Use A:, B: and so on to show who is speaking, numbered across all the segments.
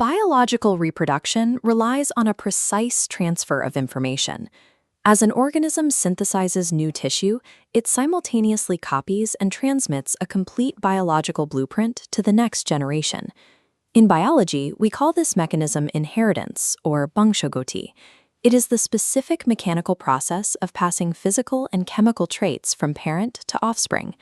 A: Biological reproduction relies on a precise transfer of information. As an organism synthesizes new tissue, it simultaneously copies and transmits a complete biological blueprint to the next generation. In biology, we call this mechanism inheritance, or Bangshogoti. It is the specific mechanical process of passing physical and chemical traits from parent to offspring.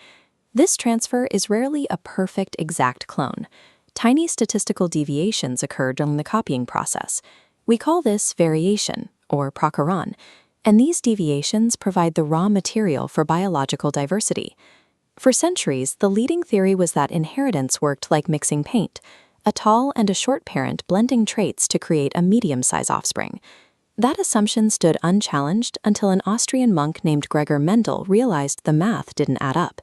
A: This transfer is rarely a perfect exact clone. Tiny statistical deviations occur during the copying process. We call this variation, or prakaran, and these deviations provide the raw material for biological diversity. For centuries, the leading theory was that inheritance worked like mixing paint, a tall and a short parent blending traits to create a medium-sized offspring. That assumption stood unchallenged until an Austrian monk named Gregor Mendel realized the math didn't add up.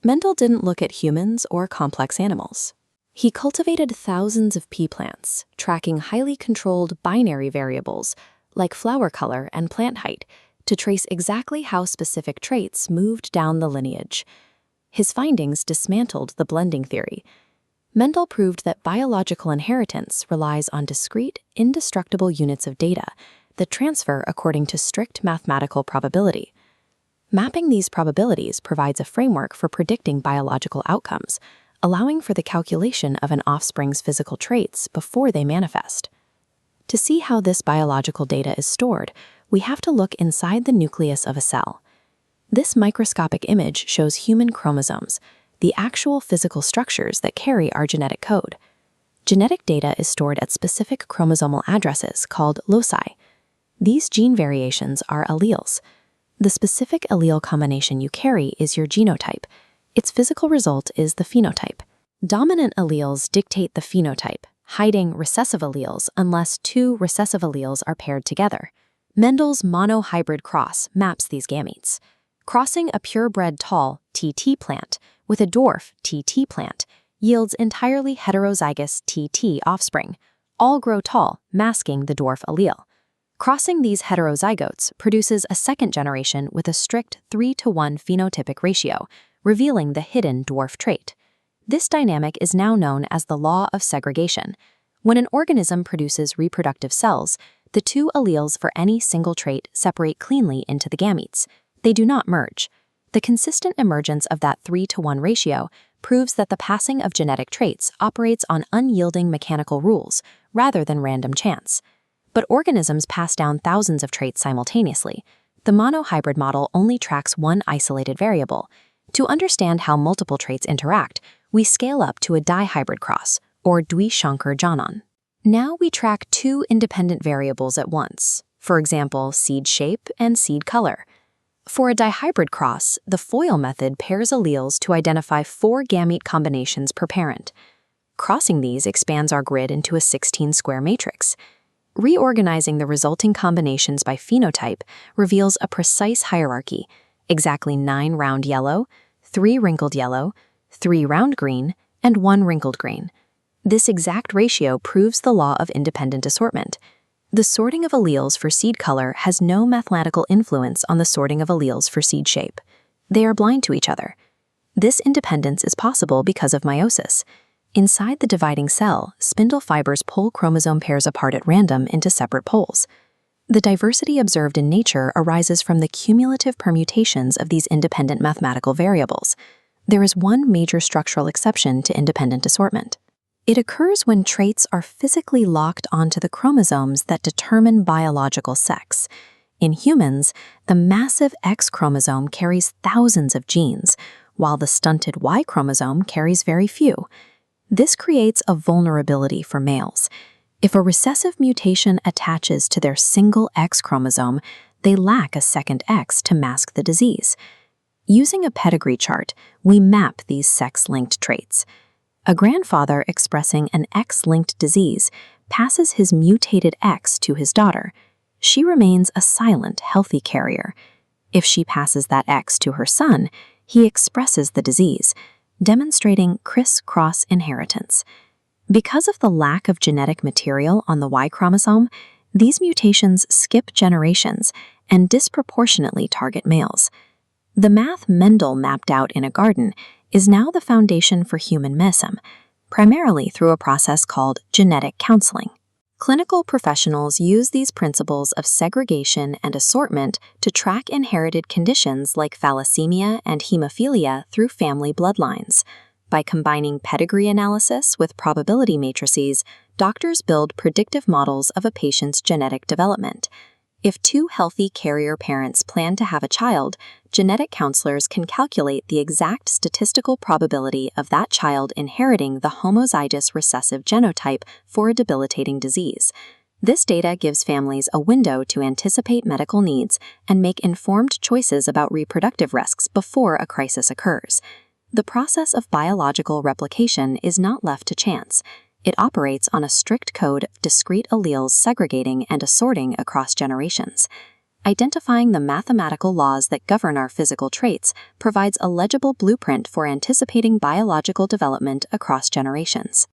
A: Mendel didn't look at humans or complex animals. He cultivated thousands of pea plants, tracking highly controlled binary variables like flower color and plant height to trace exactly how specific traits moved down the lineage. His findings dismantled the blending theory. Mendel proved that biological inheritance relies on discrete, indestructible units of data that transfer according to strict mathematical probability. Mapping these probabilities provides a framework for predicting biological outcomes, allowing for the calculation of an offspring's physical traits before they manifest. To see how this biological data is stored, we have to look inside the nucleus of a cell. This microscopic image shows human chromosomes, the actual physical structures that carry our genetic code. Genetic data is stored at specific chromosomal addresses called loci. These gene variations are alleles. The specific allele combination you carry is your genotype. Its physical result is the phenotype. Dominant alleles dictate the phenotype, hiding recessive alleles unless two recessive alleles are paired together. Mendel's monohybrid cross maps these gametes. Crossing a purebred tall TT plant with a dwarf TT plant yields entirely heterozygous TT offspring. All grow tall, masking the dwarf allele. Crossing these heterozygotes produces a second generation with a strict 3-to-1 phenotypic ratio, revealing the hidden dwarf trait. This dynamic is now known as the law of segregation. When an organism produces reproductive cells, the two alleles for any single trait separate cleanly into the gametes. They do not merge. The consistent emergence of that 3-to-1 ratio proves that the passing of genetic traits operates on unyielding mechanical rules rather than random chance. But organisms pass down thousands of traits simultaneously. The monohybrid model only tracks one isolated variable. To understand how multiple traits interact, we scale up to a dihybrid cross, or Dwi-Shankar Janan. Now we track two independent variables at once, for example, seed shape and seed color. For a dihybrid cross, the FOIL method pairs alleles to identify 4 gamete combinations per parent. Crossing these expands our grid into a 16-square matrix. Reorganizing the resulting combinations by phenotype reveals a precise hierarchy, exactly 9 round yellow, 3 wrinkled yellow, 3 round green, and 1 wrinkled green. This exact ratio proves the law of independent assortment. The sorting of alleles for seed color has no mathematical influence on the sorting of alleles for seed shape. They are blind to each other. This independence is possible because of meiosis. Inside the dividing cell, spindle fibers pull chromosome pairs apart at random into separate poles. The diversity observed in nature arises from the cumulative permutations of these independent mathematical variables. There is one major structural exception to independent assortment. It occurs when traits are physically locked onto the chromosomes that determine biological sex. In humans, the massive X chromosome carries thousands of genes, while the stunted Y chromosome carries very few. This creates a vulnerability for males. If a recessive mutation attaches to their single X chromosome, they lack a second X to mask the disease. Using a pedigree chart, we map these sex-linked traits. A grandfather expressing an X-linked disease passes his mutated X to his daughter. She remains a silent, healthy carrier. If she passes that X to her son, he expresses the disease, demonstrating criss-cross inheritance. Because of the lack of genetic material on the Y chromosome, these mutations skip generations and disproportionately target males. The math Mendel mapped out in a garden is now the foundation for human medicine. primarily through a process called genetic counseling. Clinical professionals use these principles of segregation and assortment to track inherited conditions like thalassemia and hemophilia through family bloodlines. By combining pedigree analysis with probability matrices, doctors build predictive models of a patient's genetic development. If two healthy carrier parents plan to have a child, genetic counselors can calculate the exact statistical probability of that child inheriting the homozygous recessive genotype for a debilitating disease. This data gives families a window to anticipate medical needs and make informed choices about reproductive risks before a crisis occurs. The process of biological replication is not left to chance. It operates on a strict code of discrete alleles segregating and assorting across generations. Identifying the mathematical laws that govern our physical traits provides a legible blueprint for anticipating biological development across generations.